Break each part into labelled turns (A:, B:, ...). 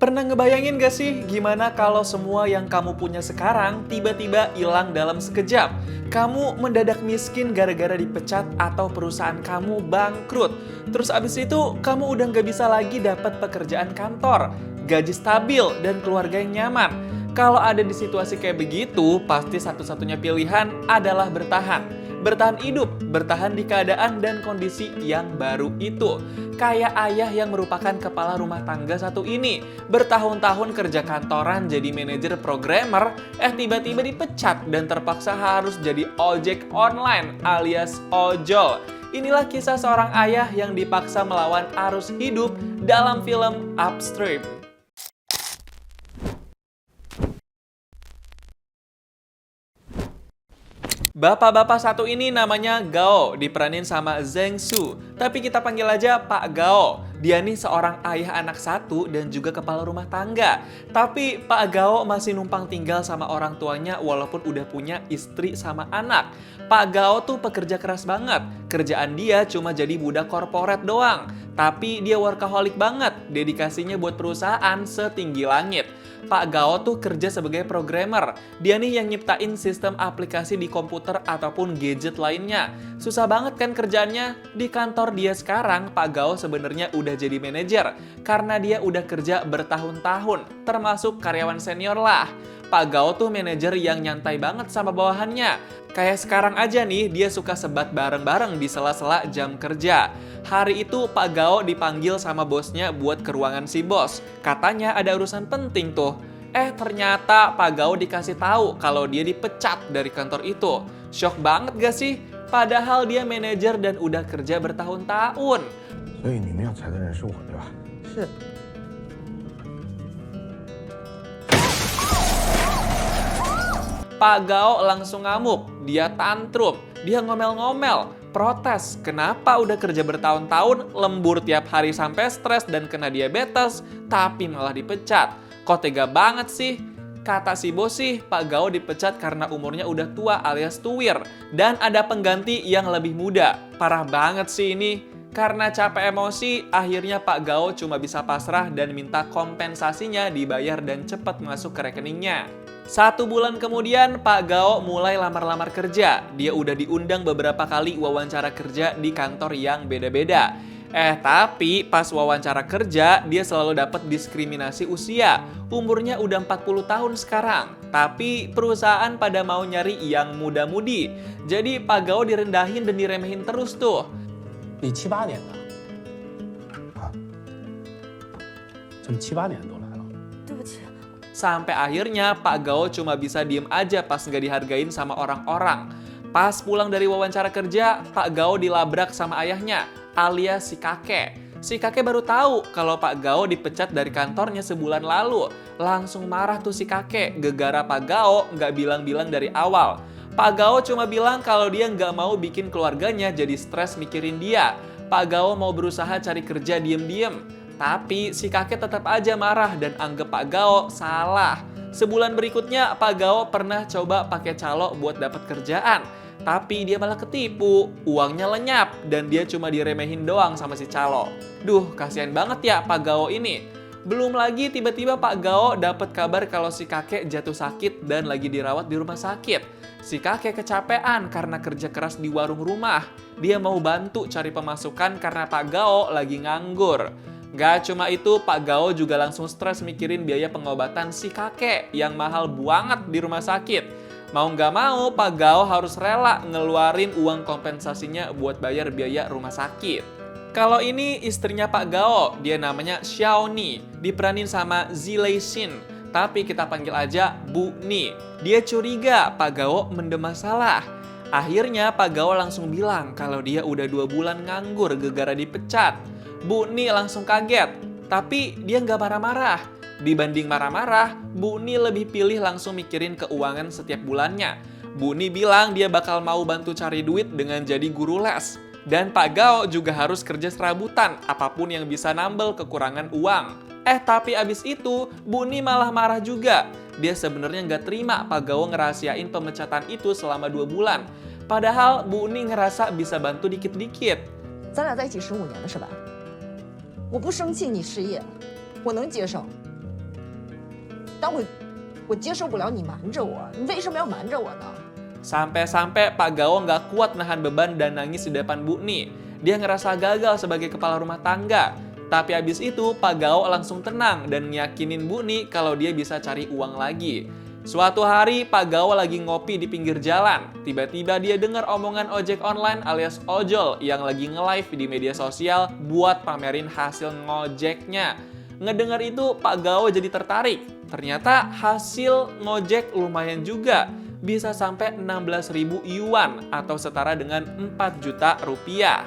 A: Pernah ngebayangin gak sih gimana kalau semua yang kamu punya sekarang tiba-tiba hilang dalam sekejap? Kamu mendadak miskin gara-gara dipecat atau perusahaan kamu bangkrut. Terus abis itu kamu udah gak bisa lagi dapat pekerjaan kantor, gaji stabil, dan keluarga yang nyaman. Kalau ada di situasi kayak begitu, pasti satu-satunya pilihan adalah bertahan. Bertahan hidup, bertahan di keadaan dan kondisi yang baru itu. Kayak ayah yang merupakan kepala rumah tangga satu ini. Bertahun-tahun kerja kantoran jadi manajer programmer, tiba-tiba dipecat dan terpaksa harus jadi ojek online alias ojol. Inilah kisah seorang ayah yang dipaksa melawan arus hidup dalam film Upstream. Bapak-bapak satu ini namanya Gao, diperanin sama Zheng Su. Tapi kita panggil aja Pak Gao. Dia nih seorang ayah anak satu dan juga kepala rumah tangga. Tapi Pak Gao masih numpang tinggal sama orang tuanya walaupun udah punya istri sama anak. Pak Gao tuh pekerja keras banget. Kerjaan dia cuma jadi budak korporat doang. Tapi dia workaholic banget. Dedikasinya buat perusahaan setinggi langit. Pak Gao tuh kerja sebagai programmer. Dia nih yang nyiptain sistem aplikasi di komputer ataupun gadget lainnya. Susah banget kan kerjaannya? Di kantor dia sekarang, Pak Gao sebenarnya udah jadi manajer. Karena dia udah kerja bertahun-tahun, termasuk karyawan senior lah. Pak Gao tuh manajer yang nyantai banget sama bawahannya. Kayak sekarang aja nih, dia suka sebat bareng-bareng di sela-sela jam kerja. Hari itu Pak Gao dipanggil sama bosnya buat ke ruangan si bos. Katanya ada urusan penting tuh. Ternyata Pak Gao dikasih tahu kalau dia dipecat dari kantor itu. Shock banget gak sih? Padahal dia manajer dan udah kerja bertahun-tahun.
B: 所以你们要裁的人是我，对吧？是。
A: Pak Gao langsung ngamuk, dia tantrum, dia ngomel-ngomel, protes. Kenapa udah kerja bertahun-tahun, lembur tiap hari sampai stres dan kena diabetes, tapi malah dipecat. Kok tega banget sih? Kata si bos sih, Pak Gao dipecat karena umurnya udah tua alias tuwir. Dan ada pengganti yang lebih muda. Parah banget sih ini. Karena capek emosi, akhirnya Pak Gao cuma bisa pasrah dan minta kompensasinya dibayar dan cepat masuk ke rekeningnya. 1 bulan kemudian, Pak Gao mulai lamar-lamar kerja. Dia udah diundang beberapa kali wawancara kerja di kantor yang beda-beda. Tapi pas wawancara kerja, dia selalu dapat diskriminasi usia. Umurnya udah 40 tahun sekarang. Tapi perusahaan pada mau nyari yang muda-mudi. Jadi Pak Gao direndahin dan diremehin terus tuh.
C: 你78年的啊，怎么78年都来了？
D: 对不起，
A: Sampai akhirnya Pak Gao cuma bisa diem aja pas nggak dihargain sama orang-orang. Pas pulang dari wawancara kerja, Pak Gao dilabrak sama ayahnya, alias si kakek. Si kakek baru tahu kalau Pak Gao dipecat dari kantornya sebulan lalu. Langsung marah tuh si kakek, gegara Pak Gao nggak bilang-bilang dari awal. Pak Gao cuma bilang kalau dia nggak mau bikin keluarganya jadi stres mikirin dia. Pak Gao mau berusaha cari kerja diem-diem. Tapi si kakek tetap aja marah dan anggap Pak Gao salah. Sebulan berikutnya Pak Gao pernah coba pakai calo buat dapat kerjaan. Tapi dia malah ketipu, uangnya lenyap dan dia cuma diremehin doang sama si calo. Duh, kasihan banget ya Pak Gao ini. Belum lagi tiba-tiba Pak Gao dapat kabar kalau si kakek jatuh sakit dan lagi dirawat di rumah sakit. Si kakek kecapean karena kerja keras di warung rumah. Dia mau bantu cari pemasukan karena Pak Gao lagi nganggur. Gak cuma itu, Pak Gao juga langsung stres mikirin biaya pengobatan si kakek yang mahal banget di rumah sakit. Mau nggak mau, Pak Gao harus rela ngeluarin uang kompensasinya buat bayar biaya rumah sakit. Kalau ini istrinya Pak Gao, dia namanya Xiao Ni, diperanin sama Zilei Xin. Tapi kita panggil aja Bu Ni. Dia curiga Pak Gao mendem masalah. Akhirnya Pak Gao langsung bilang kalau dia udah 2 bulan nganggur gegara dipecat. Bu Ni langsung kaget, tapi dia nggak marah-marah. Dibanding marah-marah, Bu Ni lebih pilih langsung mikirin keuangan setiap bulannya. Bu Ni bilang dia bakal mau bantu cari duit dengan jadi guru les. Dan Pak Gao juga harus kerja serabutan, apapun yang bisa nambel kekurangan uang. Tapi abis itu, Bu Ni malah marah juga. Dia sebenarnya nggak terima Pak Gao ngerahasiain pemecatan itu selama 2 bulan. Padahal Bu Ni ngerasa bisa bantu dikit-dikit.
D: 咱俩在一起15年了是吧？我不生气你失业了，我能接受。但我接受不了你瞒着我，你为什么要瞒着我呢？
A: Sampai-sampai Pak Gao nggak kuat nahan beban dan nangis di depan Bu Ni. Dia ngerasa gagal sebagai kepala rumah tangga. Tapi habis itu Pak Gao langsung tenang dan ngiyakinin Bu Ni kalau dia bisa cari uang lagi. Suatu hari Pak Gao lagi ngopi di pinggir jalan. Tiba-tiba dia dengar omongan ojek online alias ojol yang lagi nge-live di media sosial buat pamerin hasil ngojeknya. Ngedengar itu Pak Gao jadi tertarik. Ternyata hasil ngojek lumayan juga. Bisa sampai 16.000 yuan atau setara dengan 4 juta rupiah.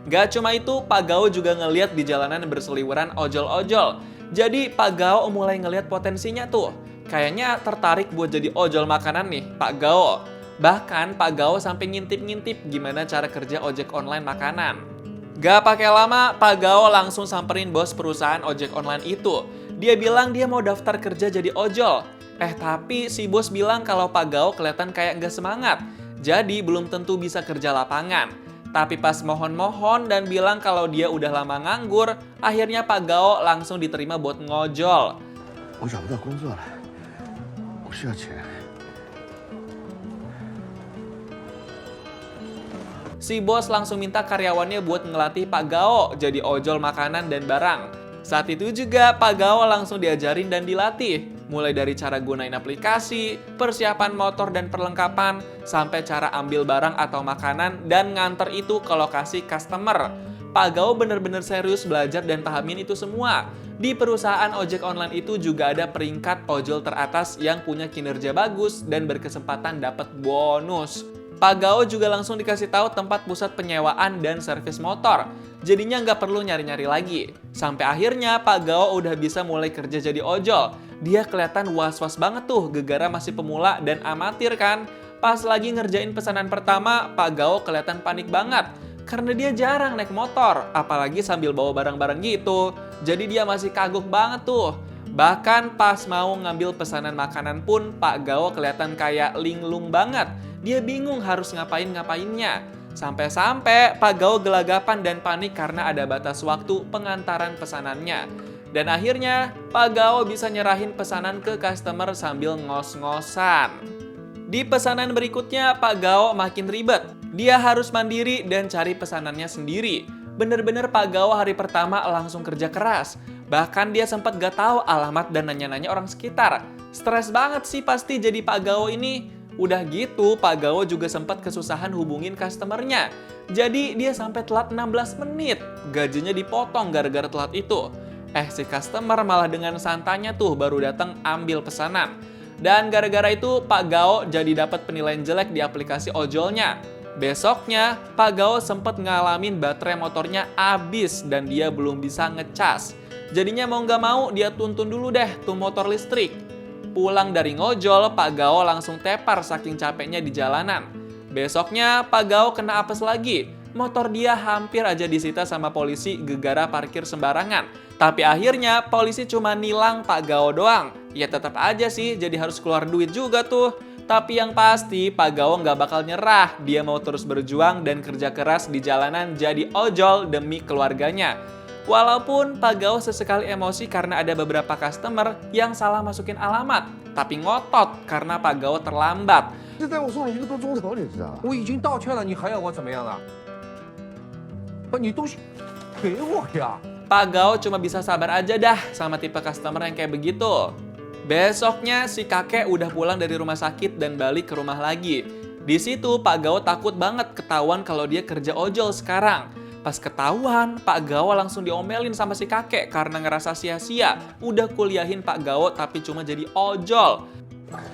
A: Gak cuma itu, Pak Gao juga ngeliat di jalanan berseliweran ojol-ojol. Jadi Pak Gao mulai ngeliat potensinya tuh. Kayaknya tertarik buat jadi ojol makanan nih, Pak Gao. Bahkan Pak Gao sampai ngintip-ngintip gimana cara kerja ojek online makanan. Gak pakai lama, Pak Gao langsung samperin bos perusahaan ojek online itu. Dia bilang dia mau daftar kerja jadi ojol. Tapi si bos bilang kalau Pak Gao kelihatan kayak nggak semangat. Jadi belum tentu bisa kerja lapangan. Tapi pas mohon-mohon dan bilang kalau dia udah lama nganggur, akhirnya Pak Gao langsung diterima buat ngojol.
B: 我找不到工作了，我需要钱。
A: Si bos langsung minta karyawannya buat ngelatih Pak Gao jadi ojol makanan dan barang. Saat itu juga Pak Gao langsung diajarin dan dilatih. Mulai dari cara gunain aplikasi, persiapan motor dan perlengkapan, sampai cara ambil barang atau makanan dan nganter itu ke lokasi customer. Pak Gao bener-bener serius belajar dan pahamin itu semua. Di perusahaan ojek online itu juga ada peringkat ojol teratas yang punya kinerja bagus dan berkesempatan dapat bonus. Pak Gao juga langsung dikasih tahu tempat pusat penyewaan dan servis motor. Jadinya nggak perlu nyari-nyari lagi. Sampai akhirnya Pak Gao udah bisa mulai kerja jadi ojol. Dia kelihatan was-was banget tuh, gegara masih pemula dan amatir kan. Pas lagi ngerjain pesanan pertama, Pak Gao kelihatan panik banget. Karena dia jarang naik motor, apalagi sambil bawa barang-barang gitu. Jadi dia masih kagok banget tuh. Bahkan pas mau ngambil pesanan makanan pun, Pak Gao kelihatan kayak linglung banget. Dia bingung harus ngapain-ngapainnya. Sampai-sampai Pak Gao gelagapan dan panik karena ada batas waktu pengantaran pesanannya. Dan akhirnya Pak Gao bisa nyerahin pesanan ke customer sambil ngos-ngosan. Di pesanan berikutnya Pak Gao makin ribet. Dia harus mandiri dan cari pesanannya sendiri. Bener-bener Pak Gao hari pertama langsung kerja keras. Bahkan dia sempat gak tahu alamat dan nanya-nanya orang sekitar. Stres banget sih pasti jadi Pak Gao ini. Udah gitu, Pak Gao juga sempat kesusahan hubungin customernya. Jadi dia sampai telat 16 menit. Gajinya dipotong gara-gara telat itu. Si customer malah dengan santainya tuh baru datang ambil pesanan. Dan gara-gara itu Pak Gao jadi dapat penilaian jelek di aplikasi ojolnya. Besoknya, Pak Gao sempat ngalamin baterai motornya habis dan dia belum bisa ngecas. Jadinya mau nggak mau dia tuntun dulu deh tuh motor listrik. Pulang dari ngojol, Pak Gao langsung tepar saking capeknya di jalanan. Besoknya, Pak Gao kena apes lagi. Motor dia hampir aja disita sama polisi gegara parkir sembarangan. Tapi akhirnya polisi cuma nilang Pak Gao doang. Ya tetap aja sih jadi harus keluar duit juga tuh. Tapi yang pasti Pak Gao nggak bakal nyerah. Dia mau terus berjuang dan kerja keras di jalanan jadi ojol demi keluarganya. Walaupun Pak Gao sesekali emosi karena ada beberapa customer yang salah masukin alamat. Tapi ngotot karena Pak Gao terlambat.
B: 这带我送了1个多钟头，你知道？
E: 我已经道歉了，你还要我怎么样啊？不，你东西给我呀！
A: Pak Gao cuma bisa sabar aja dah sama tipe customer yang kayak begitu. Besoknya si kakek udah pulang dari rumah sakit dan balik ke rumah lagi. Di situ Pak Gao takut banget ketahuan kalau dia kerja ojol sekarang. Pas ketahuan, Pak Gao langsung diomelin sama si kakek karena ngerasa sia-sia. Udah kuliahin Pak Gao tapi cuma jadi ojol.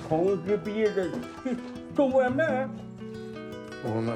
E: 同学毕业的送外卖，
B: 我那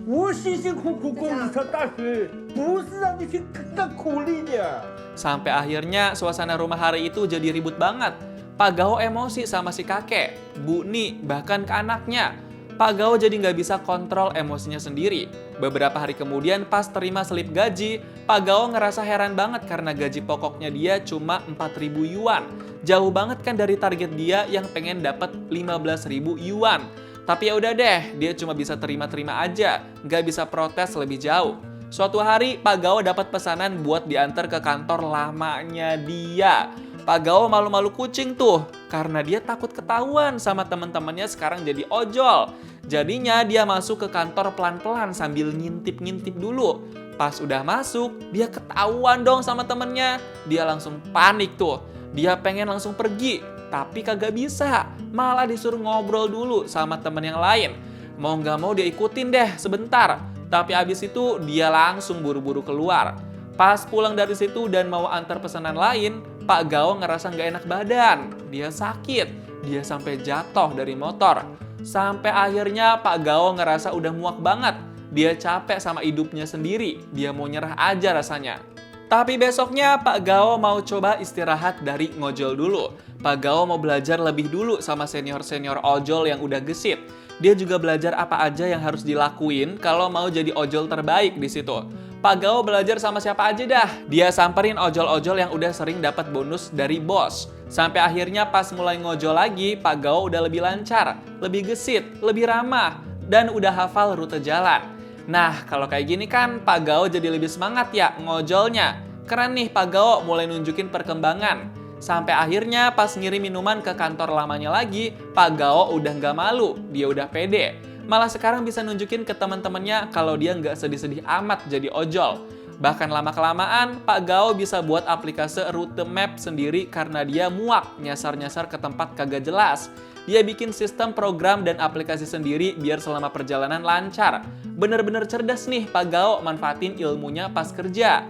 E: 我辛辛苦苦供你上大学，不是让你去干苦力的。
A: Sampai akhirnya suasana rumah hari itu jadi ribut banget. Pak Gao emosi sama si kakek, Bu Ni, bahkan ke anaknya. Pak Gao jadi nggak bisa kontrol emosinya sendiri. Beberapa hari kemudian pas terima slip gaji, Pak Gao ngerasa heran banget karena gaji pokoknya dia cuma 4.000 yuan. Jauh banget kan dari target dia yang pengen dapat 15.000 yuan. Tapi ya udah deh, dia cuma bisa terima-terima aja, nggak bisa protes lebih jauh. Suatu hari Pak Gao dapat pesanan buat diantar ke kantor lamanya dia. Pak Gao malu-malu kucing tuh, karena dia takut ketahuan sama teman-temannya sekarang jadi ojol. Jadinya dia masuk ke kantor pelan-pelan sambil ngintip-ngintip dulu. Pas udah masuk, dia ketahuan dong sama temennya. Dia langsung panik tuh. Dia pengen langsung pergi, tapi kagak bisa. Malah disuruh ngobrol dulu sama temen yang lain. Mau nggak mau dia ikutin deh sebentar. Tapi abis itu dia langsung buru-buru keluar. Pas pulang dari situ dan mau antar pesanan lain, Pak Gao ngerasa nggak enak badan. Dia sakit. Dia sampai jatuh dari motor. Sampai akhirnya Pak Gao ngerasa udah muak banget. Dia capek sama hidupnya sendiri. Dia mau nyerah aja rasanya. Tapi besoknya Pak Gao mau coba istirahat dari ngojol dulu. Pak Gao mau belajar lebih dulu sama senior-senior ojol yang udah gesit. Dia juga belajar apa aja yang harus dilakuin kalau mau jadi ojol terbaik di situ. Pak Gao belajar sama siapa aja dah. Dia samperin ojol-ojol yang udah sering dapat bonus dari bos. Sampai akhirnya pas mulai ngojol lagi, Pak Gao udah lebih lancar, lebih gesit, lebih ramah, dan udah hafal rute jalan. Nah, kalau kayak gini kan Pak Gao jadi lebih semangat ya ngojolnya. Keren nih Pak Gao mulai nunjukin perkembangan. Sampai akhirnya pas ngirim minuman ke kantor lamanya lagi, Pak Gao udah nggak malu, dia udah pede. Malah sekarang bisa nunjukin ke teman-temannya kalau dia nggak sedih-sedih amat jadi ojol. Bahkan lama-kelamaan, Pak Gao bisa buat aplikasi rute map sendiri karena dia muak nyasar-nyasar ke tempat kagak jelas. Dia bikin sistem program dan aplikasi sendiri biar selama perjalanan lancar. Bener-bener cerdas nih Pak Gao manfaatin ilmunya pas kerja.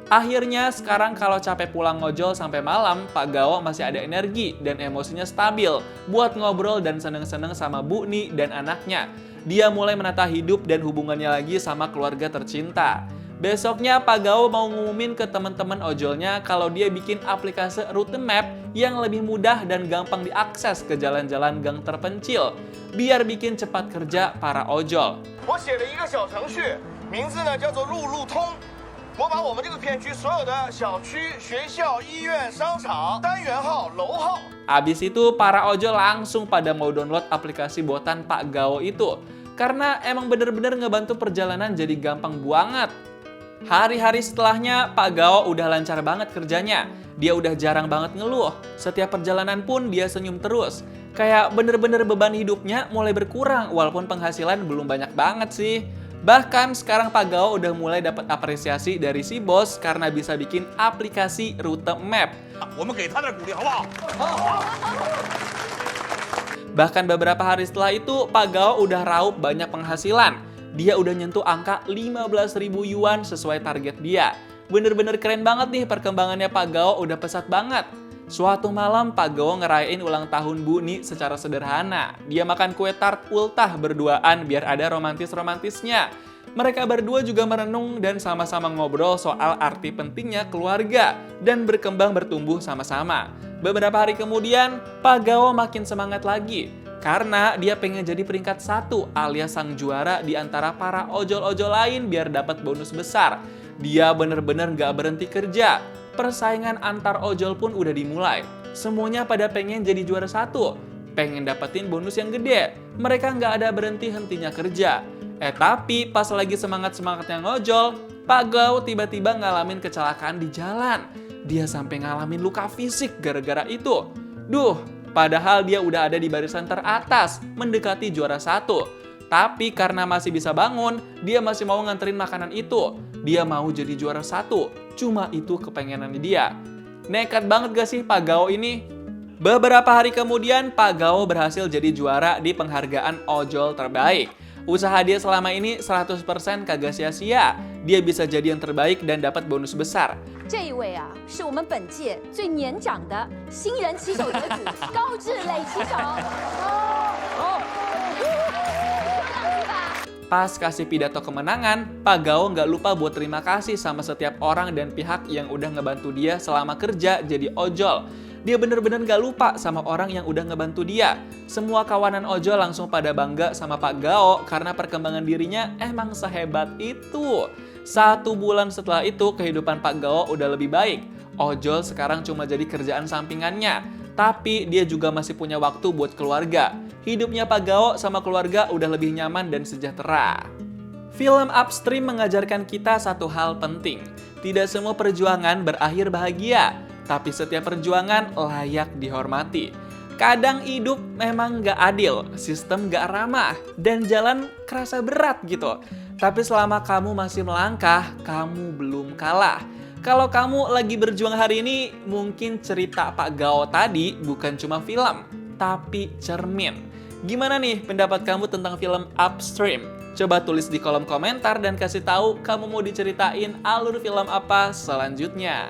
A: Akhirnya sekarang kalau capek pulang ngojol sampai malam, Pak Gao masih ada energi dan emosinya stabil buat ngobrol dan seneng-seneng sama Bu Ni dan anaknya. Dia mulai menata hidup dan hubungannya lagi sama keluarga tercinta. Besoknya Pak Gao mau ngumumin ke teman-teman ojolnya kalau dia bikin aplikasi rute map yang lebih mudah dan gampang diakses ke jalan-jalan gang terpencil, biar bikin cepat kerja para ojol.
F: 我写了一个小程序，名字呢叫做路路通。我把我们这个片区所有的小区、学校、医院、商场、单元号、楼号。
A: Abis itu para ojol langsung pada mau download aplikasi buatan Pak Gao itu. Karena emang bener-bener ngebantu perjalanan jadi gampang banget. Hari-hari setelahnya Pak Gao udah lancar banget kerjanya. Dia udah jarang banget ngeluh. Setiap perjalanan pun dia senyum terus. Kayak bener-bener beban hidupnya mulai berkurang walaupun penghasilan belum banyak banget sih. Bahkan sekarang Pak Gao udah mulai dapat apresiasi dari si bos karena bisa bikin aplikasi rute map.
E: 我们给他点鼓励，好不好？
A: Bahkan beberapa hari setelah itu, Pak Gao udah raup banyak penghasilan. Dia udah nyentuh angka 15.000 yuan sesuai target dia. Bener-bener keren banget nih perkembangannya Pak Gao, udah pesat banget. Suatu malam Pak Gao ngerayain ulang tahun Bu Ni secara sederhana. Dia makan kue tart ultah berduaan biar ada romantis-romantisnya. Mereka berdua juga merenung dan sama-sama ngobrol soal arti pentingnya keluarga dan berkembang bertumbuh sama-sama. Beberapa hari kemudian, Pak Gao makin semangat lagi. Karena dia pengen jadi peringkat 1 alias sang juara di antara para ojol-ojol lain biar dapat bonus besar. Dia bener-bener gak berhenti kerja. Persaingan antar ojol pun udah dimulai. Semuanya pada pengen jadi juara 1. Pengen dapetin bonus yang gede. Mereka nggak ada berhenti-hentinya kerja. Tapi pas lagi semangat-semangatnya ngojol, Pak Gao tiba-tiba ngalamin kecelakaan di jalan. Dia sampai ngalamin luka fisik gara-gara itu. Duh, padahal dia udah ada di barisan teratas, mendekati juara 1. Tapi karena masih bisa bangun, dia masih mau nganterin makanan itu. Dia mau jadi juara 1. Cuma itu kepengenannya dia. Nekat banget gak sih Pak Gao ini? Beberapa hari kemudian, Pak Gao berhasil jadi juara di penghargaan ojol terbaik. Usaha dia selama ini 100% kagak sia-sia. Dia bisa jadi yang terbaik dan dapat bonus besar.
G: 这一位啊，是我们本届最年长的新人骑手得主高志磊骑手。
A: Pas kasih pidato kemenangan, Pak Gao nggak lupa buat terima kasih sama setiap orang dan pihak yang udah ngebantu dia selama kerja jadi ojol. Dia bener-bener nggak lupa sama orang yang udah ngebantu dia. Semua kawanan ojol langsung pada bangga sama Pak Gao karena perkembangan dirinya emang sehebat itu. 1 bulan setelah itu, kehidupan Pak Gao udah lebih baik. Ojol sekarang cuma jadi kerjaan sampingannya. Tapi dia juga masih punya waktu buat keluarga. Hidupnya Pak Gao sama keluarga udah lebih nyaman dan sejahtera. Film Upstream mengajarkan kita satu hal penting. Tidak semua perjuangan berakhir bahagia. tapi setiap perjuangan layak dihormati. Kadang hidup memang gak adil, sistem gak ramah, dan jalan kerasa berat gitu. Tapi selama kamu masih melangkah, kamu belum kalah. Kalau kamu lagi berjuang hari ini, mungkin cerita Pak Gao tadi bukan cuma film, tapi cermin. Gimana nih pendapat kamu tentang film Upstream? Coba tulis di kolom komentar dan kasih tahu kamu mau diceritain alur film apa selanjutnya.